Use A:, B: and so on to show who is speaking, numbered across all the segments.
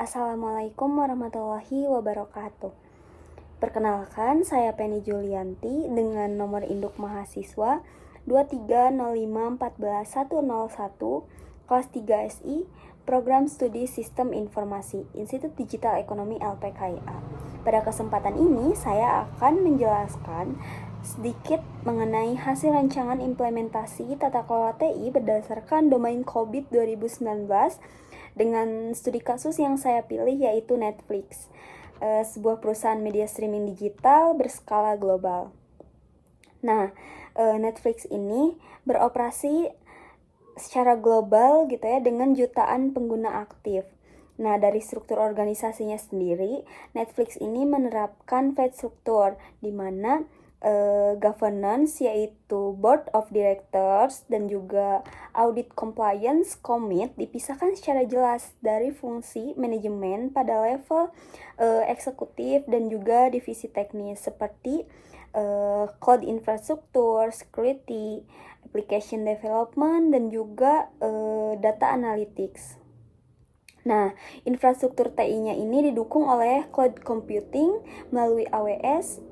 A: Assalamualaikum warahmatullahi wabarakatuh. Perkenalkan, saya Penny Julianti dengan nomor induk mahasiswa 2305101, kelas 3 SI, Program Studi Sistem Informasi, Institut Digital Ekonomi LPKIA. Pada kesempatan ini, saya akan menjelaskan sedikit mengenai hasil rancangan implementasi tata kelola TI berdasarkan domain COVID 2019 dengan studi kasus yang saya pilih yaitu Netflix, sebuah perusahaan media streaming digital berskala global. Nah, Netflix ini beroperasi secara global gitu ya dengan jutaan pengguna aktif. Nah, dari struktur organisasinya sendiri, Netflix ini menerapkan flat struktur di mana governance yaitu Board of Directors dan juga Audit Compliance Commit dipisahkan secara jelas dari fungsi manajemen pada level eksekutif dan juga divisi teknis seperti cloud infrastruktur, security, application development, dan juga data analytics. Nah, infrastruktur TI-nya ini didukung oleh cloud computing melalui AWS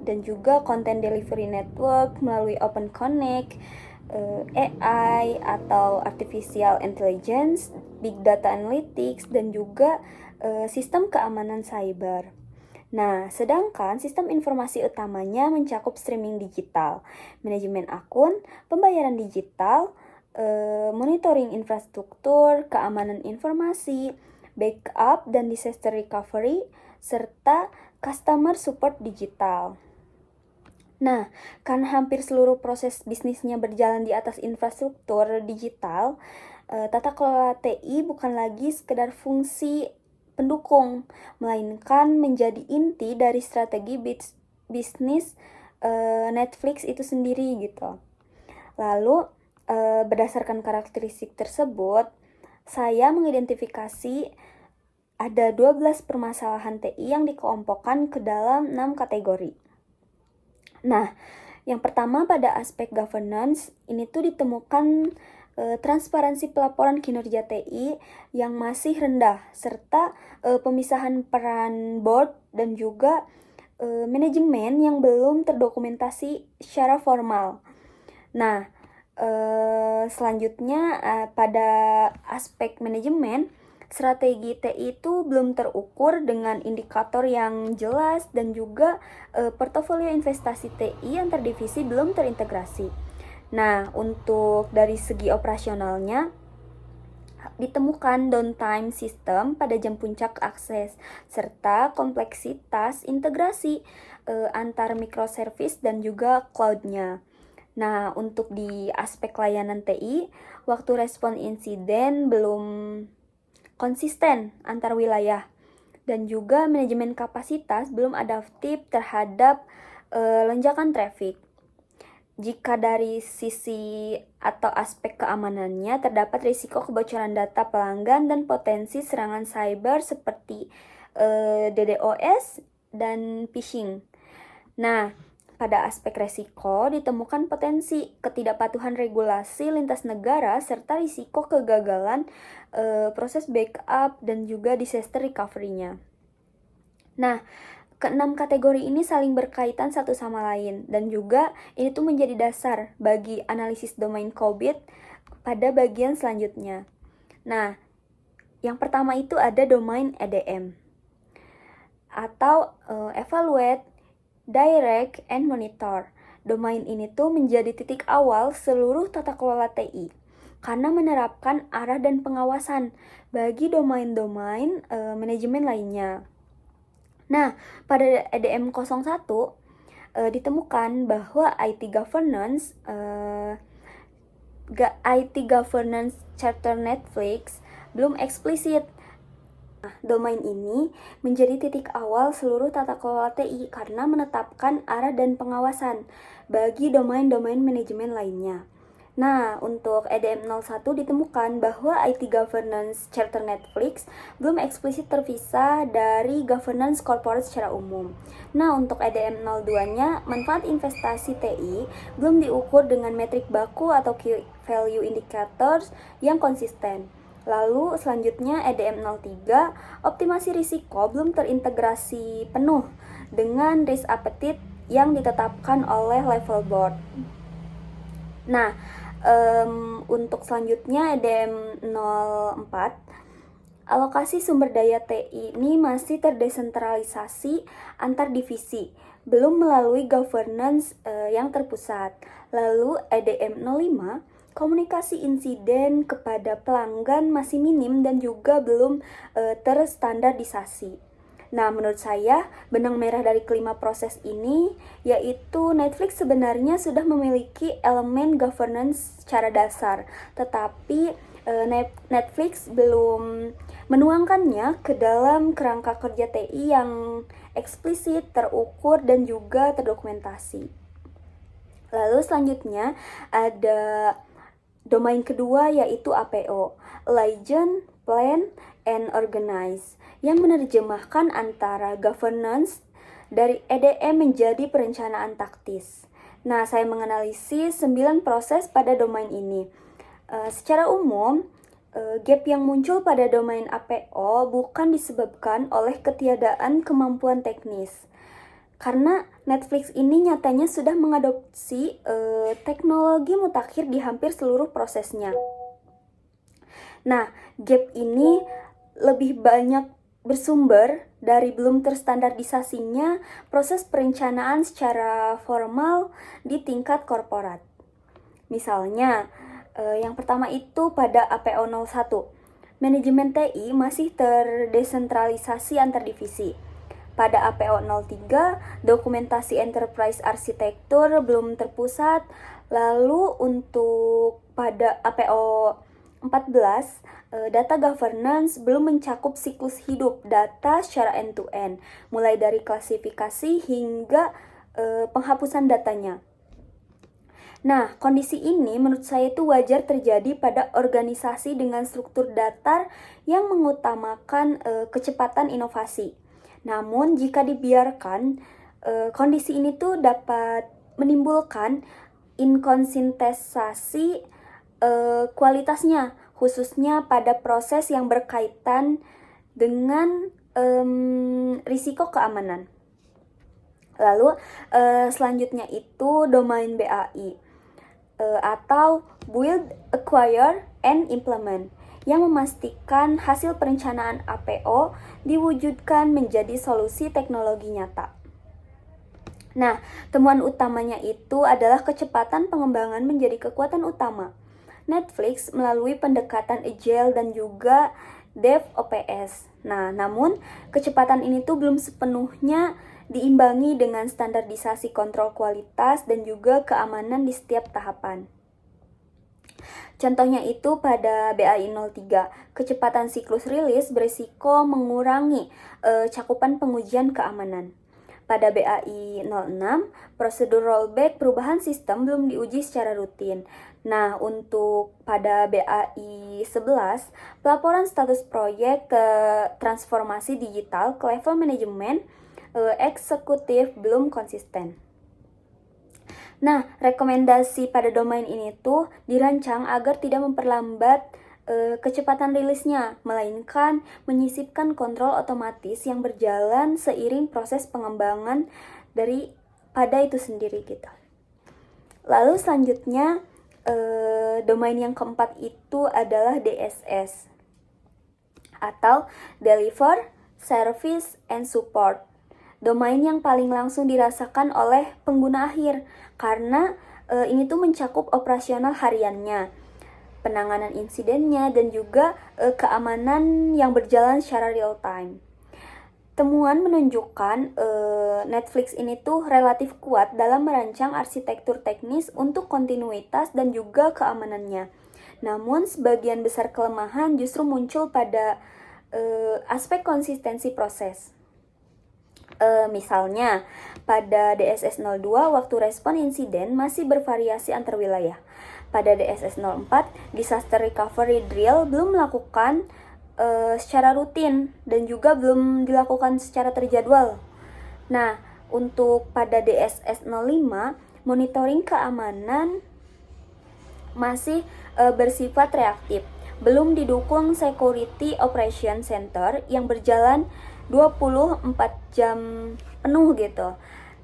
A: dan juga content delivery network melalui Open Connect, AI atau artificial intelligence, big data analytics, dan juga sistem keamanan cyber. Nah, sedangkan sistem informasi utamanya mencakup streaming digital, manajemen akun, pembayaran digital, monitoring infrastruktur, keamanan informasi, backup dan disaster recovery, serta customer support digital. Nah, karena hampir seluruh proses bisnisnya berjalan di atas infrastruktur digital, tata kelola TI bukan lagi sekedar fungsi pendukung, melainkan menjadi inti dari strategi bisnis Netflix itu sendiri gitu. Lalu, berdasarkan karakteristik tersebut, saya mengidentifikasi ada 12 permasalahan TI yang dikelompokkan ke dalam 6 kategori. Nah, yang pertama pada aspek governance, ini tuh ditemukan transparansi pelaporan kinerja TI yang masih rendah, serta pemisahan peran board dan juga manajemen yang belum terdokumentasi secara formal. Nah, selanjutnya pada aspek manajemen, strategi TI itu belum terukur dengan indikator yang jelas dan juga portofolio investasi TI antar divisi belum terintegrasi. Nah, untuk dari segi operasionalnya, ditemukan downtime sistem pada jam puncak akses, serta kompleksitas integrasi antar microservice dan juga cloud-nya. Nah, untuk di aspek layanan TI, waktu respon insiden belum konsisten antar wilayah dan juga manajemen kapasitas belum adaptif terhadap lonjakan traffic. Jika dari sisi atau aspek keamanannya terdapat risiko kebocoran data pelanggan dan potensi serangan cyber seperti DDoS dan phishing. Nah, pada aspek resiko ditemukan potensi ketidakpatuhan regulasi lintas negara serta risiko kegagalan proses backup dan juga disaster recovery-nya. Nah, keenam kategori ini saling berkaitan satu sama lain dan juga ini tuh menjadi dasar bagi analisis domain COVID pada bagian selanjutnya. Nah, yang pertama itu ada domain EDM atau evaluate, direct, and monitor. Domain ini tuh menjadi titik awal seluruh tata kelola TI karena menerapkan arah dan pengawasan bagi domain-domain manajemen lainnya. Nah, pada EDM 01 ditemukan bahwa IT governance charter Netflix belum eksplisit. Nah, domain ini menjadi titik awal seluruh tata kelola TI karena menetapkan arah dan pengawasan bagi domain-domain manajemen lainnya. Nah, untuk EDM 01 ditemukan bahwa IT Governance Charter Netflix belum eksplisit terpisah dari governance corporate secara umum. Nah, untuk EDM 02-nya, manfaat investasi TI belum diukur dengan metrik baku atau key value indicators yang konsisten. Lalu selanjutnya EDM 03, optimasi risiko belum terintegrasi penuh dengan risk appetite yang ditetapkan oleh level board. Nah, untuk selanjutnya EDM 04, alokasi sumber daya TI ini masih terdesentralisasi antar divisi, belum melalui governance yang terpusat. Lalu EDM 05, komunikasi insiden kepada pelanggan masih minim dan juga belum terstandardisasi. Nah, menurut saya, benang merah dari kelima proses ini yaitu Netflix sebenarnya sudah memiliki elemen governance secara dasar, tetapi Netflix belum menuangkannya ke dalam kerangka kerja TI yang eksplisit, terukur, dan juga terdokumentasi. Lalu selanjutnya ada domain kedua yaitu APO, Legend, Plan, and Organize, yang menerjemahkan antara governance dari EDM menjadi perencanaan taktis. Nah, saya menganalisis 9 proses pada domain ini. Secara umum, gap yang muncul pada domain APO bukan disebabkan oleh ketiadaan kemampuan teknis, karena Netflix ini nyatanya sudah mengadopsi teknologi mutakhir di hampir seluruh prosesnya. Nah, gap ini lebih banyak bersumber dari belum terstandardisasinya proses perencanaan secara formal di tingkat korporat. Misalnya, yang pertama itu pada APO 01, manajemen TI masih terdesentralisasi antar divisi. Pada APO 03, dokumentasi enterprise arsitektur belum terpusat. Lalu untuk pada APO 14, data governance belum mencakup siklus hidup data secara end-to-end, mulai dari klasifikasi hingga penghapusan datanya. Nah, kondisi ini menurut saya itu wajar terjadi pada organisasi dengan struktur datar yang mengutamakan kecepatan inovasi. Namun, jika dibiarkan, kondisi ini tuh dapat menimbulkan inkonsistensi kualitasnya, khususnya pada proses yang berkaitan dengan risiko keamanan. Lalu, selanjutnya itu domain BAI. Atau Build, Acquire, and Implement, yang memastikan hasil perencanaan APO diwujudkan menjadi solusi teknologi nyata. Nah, temuan utamanya itu adalah kecepatan pengembangan menjadi kekuatan utama Netflix melalui pendekatan Agile dan juga DevOps. Nah, namun kecepatan ini tuh belum sepenuhnya diimbangi dengan standarisasi kontrol kualitas dan juga keamanan di setiap tahapan. Contohnya itu pada BAI 03, kecepatan siklus rilis berisiko mengurangi cakupan pengujian keamanan. Pada BAI 06, prosedur rollback perubahan sistem belum diuji secara rutin. Nah, untuk pada BAI 11, pelaporan status proyek ke transformasi digital ke level manajemen eksekutif belum konsisten. Nah, rekomendasi pada domain ini tuh dirancang agar tidak memperlambat kecepatan rilisnya, melainkan menyisipkan kontrol otomatis yang berjalan seiring proses pengembangan pada itu sendiri gitu. Lalu selanjutnya domain yang keempat itu adalah DSS atau Deliver, Service, and Support. Domain yang paling langsung dirasakan oleh pengguna akhir karena ini tuh mencakup operasional hariannya, penanganan insidennya, dan juga keamanan yang berjalan secara real time. Temuan menunjukkan Netflix ini tuh relatif kuat dalam merancang arsitektur teknis untuk kontinuitas dan juga keamanannya. Namun sebagian besar kelemahan justru muncul pada aspek konsistensi proses. Misalnya, pada DSS 02 waktu respon insiden masih bervariasi antar wilayah. Pada DSS 04, disaster recovery drill belum melakukan secara rutin dan juga belum dilakukan secara terjadwal. Nah, untuk pada DSS 05, monitoring keamanan masih bersifat reaktif. belum didukung Security Operation Center yang berjalan 24 jam penuh gitu.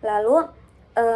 A: Lalu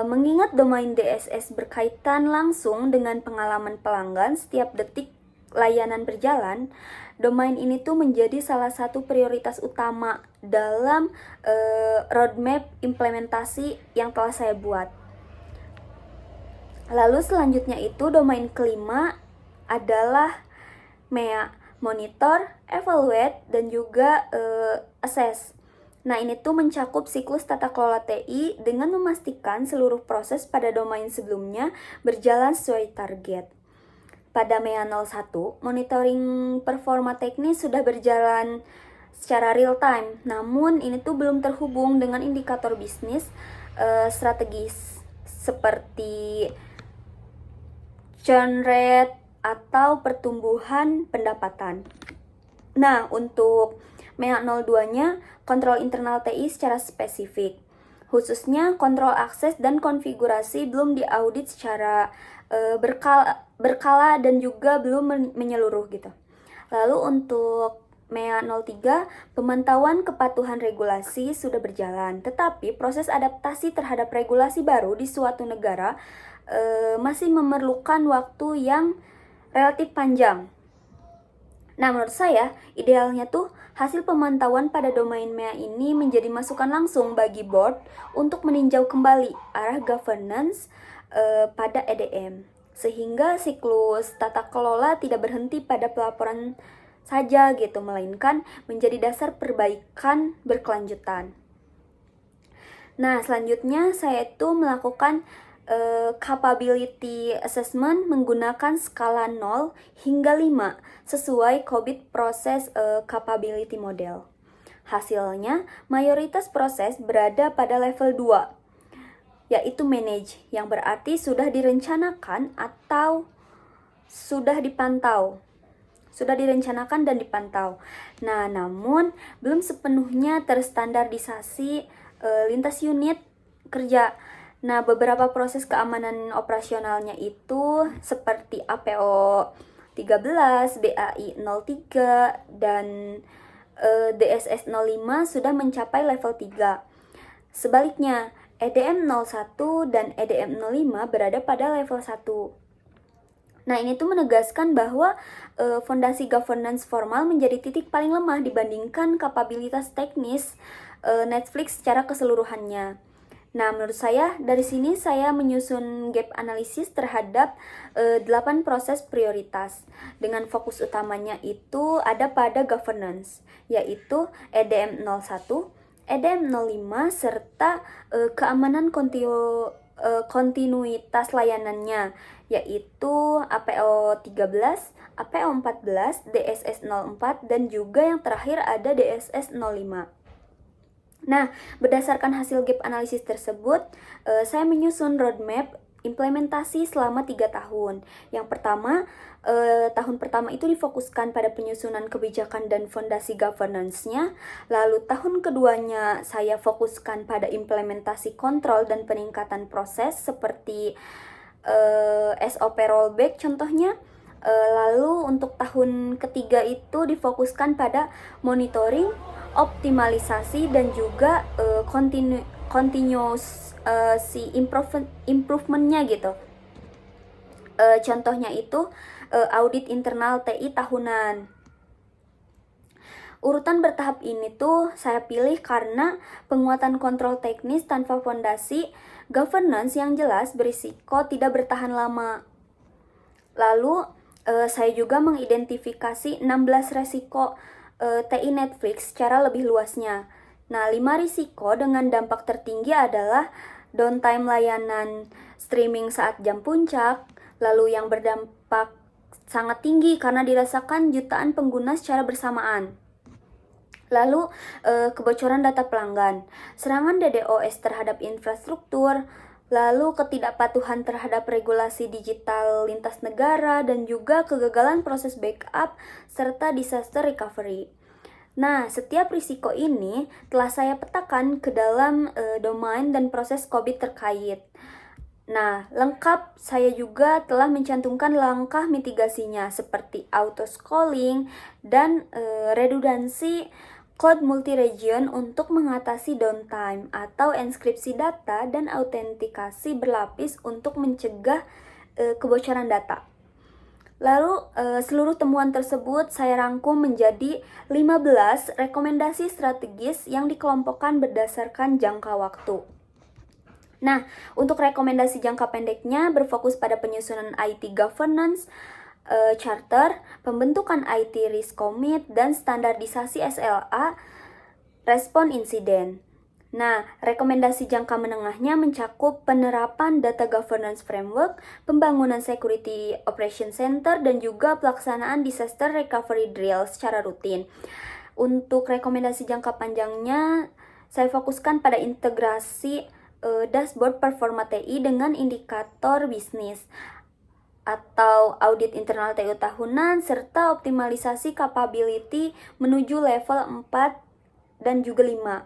A: mengingat domain DSS berkaitan langsung dengan pengalaman pelanggan setiap detik layanan berjalan, domain ini tuh menjadi salah satu prioritas utama dalam roadmap implementasi yang telah saya buat. Lalu selanjutnya itu domain kelima adalah MEA, monitor, evaluate, dan juga assess. Nah, ini tuh mencakup siklus tata kelola TI dengan memastikan seluruh proses pada domain sebelumnya berjalan sesuai target. Pada MEA 01, monitoring performa teknis sudah berjalan secara real time, namun ini tuh belum terhubung dengan indikator bisnis strategis seperti churn rate atau pertumbuhan pendapatan. Nah, untuk MEA 02-nya, kontrol internal TI secara spesifik. Khususnya kontrol akses dan konfigurasi belum diaudit secara berkala dan juga belum menyeluruh gitu. Lalu untuk MEA 03, pemantauan kepatuhan regulasi sudah berjalan, tetapi proses adaptasi terhadap regulasi baru di suatu negara masih memerlukan waktu yang relatif panjang. Nah, menurut saya, idealnya tuh hasil pemantauan pada domain MEA ini menjadi masukan langsung bagi board untuk meninjau kembali arah governance pada EDM, sehingga siklus tata kelola tidak berhenti pada pelaporan saja gitu, melainkan menjadi dasar perbaikan berkelanjutan. Nah, selanjutnya saya itu melakukan capability assessment menggunakan skala 0 hingga 5 sesuai COVID Process Capability Model. Hasilnya, mayoritas proses berada pada level 2, yaitu manage, yang berarti sudah direncanakan atau sudah dipantau. Sudah direncanakan dan dipantau. Nah, namun belum sepenuhnya terstandardisasi lintas unit kerja. Nah, beberapa proses keamanan operasionalnya itu seperti APO 13, BAI 03, dan DSS 05 sudah mencapai level 3. Sebaliknya, EDM 01 dan EDM 05 berada pada level 1. Nah, ini tuh menegaskan bahwa fondasi governance formal menjadi titik paling lemah dibandingkan kapabilitas teknis Netflix secara keseluruhannya. Nah, menurut saya, dari sini saya menyusun gap analisis terhadap 8 proses prioritas. Dengan fokus utamanya itu ada pada governance, yaitu EDM 01, EDM 05, serta keamanan kontinuitas layanannya, yaitu APO 13, APO 14, DSS 04, dan juga yang terakhir ada DSS 05. Nah, berdasarkan hasil gap analisis tersebut, saya menyusun roadmap implementasi selama 3 tahun. Yang pertama, tahun pertama itu difokuskan pada penyusunan kebijakan dan fondasi governance-nya. Lalu tahun keduanya saya fokuskan pada implementasi kontrol dan peningkatan proses seperti SOP rollback contohnya. Lalu untuk tahun ketiga itu difokuskan pada monitoring, optimalisasi, dan juga continuous improvementnya gitu. Contohnya itu audit internal TI tahunan. Urutan bertahap ini tuh saya pilih karena penguatan kontrol teknis tanpa fondasi governance yang jelas berisiko tidak bertahan lama. Lalu saya juga mengidentifikasi 16 resiko TI Netflix secara lebih luasnya. Nah, 5 risiko dengan dampak tertinggi adalah downtime layanan streaming saat jam puncak, lalu yang berdampak sangat tinggi karena dirasakan jutaan pengguna secara bersamaan. Lalu kebocoran data pelanggan, serangan DDoS terhadap infrastruktur, lalu ketidakpatuhan terhadap regulasi digital lintas negara, dan juga kegagalan proses backup serta disaster recovery. Nah, setiap risiko ini telah saya petakan ke dalam domain dan proses COVID terkait. Nah, lengkap saya juga telah mencantumkan langkah mitigasinya seperti auto scaling dan redundansi cloud multi-region untuk mengatasi downtime atau enkripsi data dan autentikasi berlapis untuk mencegah kebocoran data. Lalu seluruh temuan tersebut saya rangkum menjadi 15 rekomendasi strategis yang dikelompokkan berdasarkan jangka waktu. Nah, untuk rekomendasi jangka pendeknya berfokus pada penyusunan IT governance, charter, pembentukan IT risk commit, dan standarisasi SLA, respon insiden. Nah, rekomendasi jangka menengahnya mencakup penerapan data governance framework, pembangunan security operation center, dan juga pelaksanaan disaster recovery drill secara rutin. Untuk rekomendasi jangka panjangnya, saya fokuskan pada integrasi dashboard performa TI dengan indikator bisnis atau audit internal TU tahunan serta optimalisasi capability menuju level 4 dan juga 5.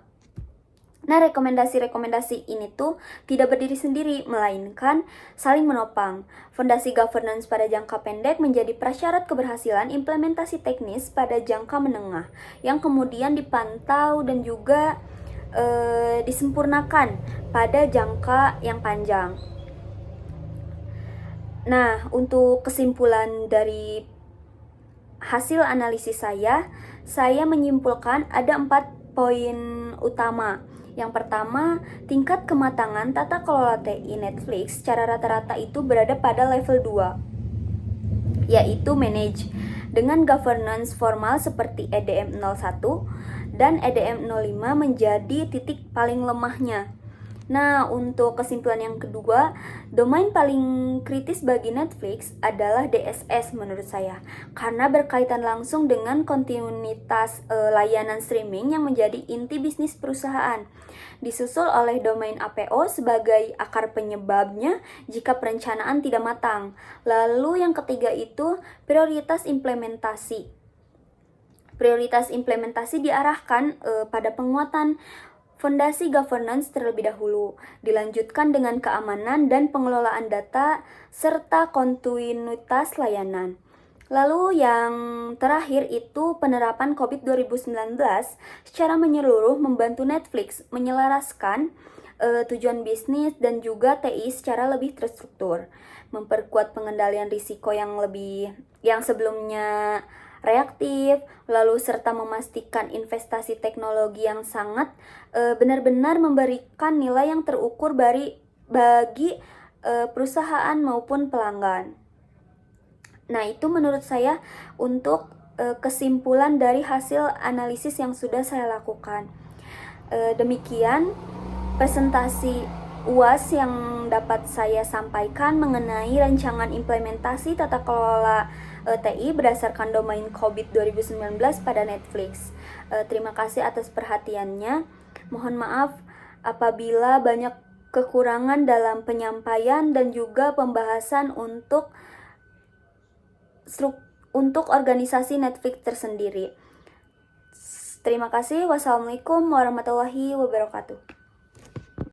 A: Nah, rekomendasi-rekomendasi ini tuh tidak berdiri sendiri, melainkan saling menopang. Fondasi governance pada jangka pendek menjadi prasyarat keberhasilan implementasi teknis pada jangka menengah, yang kemudian dipantau dan juga disempurnakan pada jangka yang panjang. Nah, untuk kesimpulan dari hasil analisis saya menyimpulkan ada 4 poin utama. Yang pertama, tingkat kematangan tata kelola TI Netflix secara rata-rata itu berada pada level 2, yaitu manage, dengan governance formal seperti EDM 01 dan EDM 05 menjadi titik paling lemahnya. Nah, untuk kesimpulan yang kedua, domain paling kritis bagi Netflix adalah DSS menurut saya, karena berkaitan langsung dengan kontinuitas layanan streaming yang menjadi inti bisnis perusahaan. Disusul oleh domain APO sebagai akar penyebabnya jika perencanaan tidak matang. Lalu yang ketiga itu prioritas implementasi. Prioritas implementasi diarahkan pada penguatan fondasi governance terlebih dahulu, dilanjutkan dengan keamanan dan pengelolaan data, serta kontinuitas layanan. Lalu yang terakhir itu penerapan COVID 2019 secara menyeluruh membantu Netflix menyelaraskan tujuan bisnis dan juga TI secara lebih terstruktur, memperkuat pengendalian risiko yang sebelumnya reaktif, lalu serta memastikan investasi teknologi yang sangat benar-benar memberikan nilai yang terukur bagi perusahaan maupun pelanggan. Nah, itu menurut saya untuk kesimpulan dari hasil analisis yang sudah saya lakukan. Demikian presentasi UAS yang dapat saya sampaikan mengenai rancangan implementasi tata kelola TI berdasarkan domain COVID 2019 pada Netflix. Terima kasih atas perhatiannya. Mohon maaf apabila banyak kekurangan dalam penyampaian dan juga pembahasan untuk organisasi Netflix tersendiri. Terima kasih. Wassalamualaikum warahmatullahi wabarakatuh.